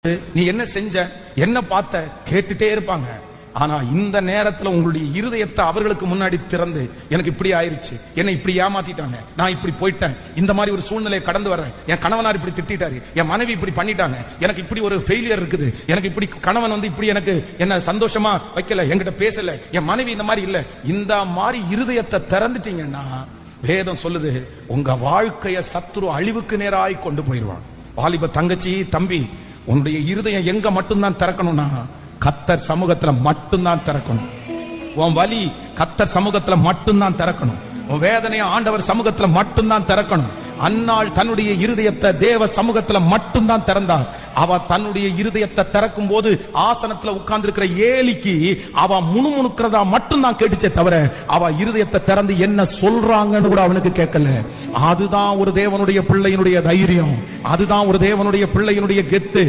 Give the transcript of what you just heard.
நீ என்ன செஞ்ச, என்ன பார்த்த கேட்டுட்டே இருப்பாங்க. ஆனா இந்த நேரத்துல உங்களுடைய இருதயத்தை அவர்களுக்கு முன்னாடி திறந்து, எனக்கு இப்படி ஆயிருச்சு, என்னை இப்படி ஏமாத்திட்டாங்க, நான் இப்படி போயிட்டேன், இந்த மாதிரி ஒரு சூழ்நிலையை கடந்து வர்றேன், என் கணவனார் இப்படி திட்டாரு, என் மனைவி இப்படி பண்ணிட்டாங்க, எனக்கு இப்படி ஒரு ஃபெயிலியர் இருக்குது, எனக்கு இப்படி கணவன் வந்து இப்படி எனக்கு என்ன சந்தோஷமா வைக்கல, என்கிட்ட பேசல, என் மனைவி இந்த மாதிரி இல்ல, இந்த மாதிரி இருதயத்தை திறந்துட்டீங்கன்னா வேதம் சொல்லுது உங்க வாழ்க்கைய சத்துரு அழிவுக்கு நேராய் கொண்டு போயிடுவான். வாலிப தங்கச்சி, தம்பி, உன்னுடைய இருதயம் எங்க மட்டும்தான் திறக்கணும்னா கர்த்தர் சமூகத்துல மட்டும்தான் திறக்கணும். உன் வலி கர்த்தர் சமூகத்துல மட்டும்தான் திறக்கணும். உன் வேதனையை ஆண்டவர் சமூகத்துல மட்டும்தான் திறக்கணும். அன்னாள் தன்னுடைய இருதயத்தை தேவ சமூகத்துல மட்டும்தான் திறந்தார். அவ தன்னுடைய இருதயத்தை திறக்கும் போது ஆசனத்துல உட்கார்ந்து இருக்கிற ஏலிக்கு அவ முணுமுணுக்கிறதா மட்டும்தான் கேட்டுச்சே தவிர அவ இருதயத்தை திறந்து என்ன சொல்றாங்கன்னு கூட அவனுக்கு கேட்கல. அதுதான் ஒரு தேவனுடைய பிள்ளையினுடைய தைரியம், அதுதான் ஒரு தேவனுடைய பிள்ளையினுடைய கெத்து.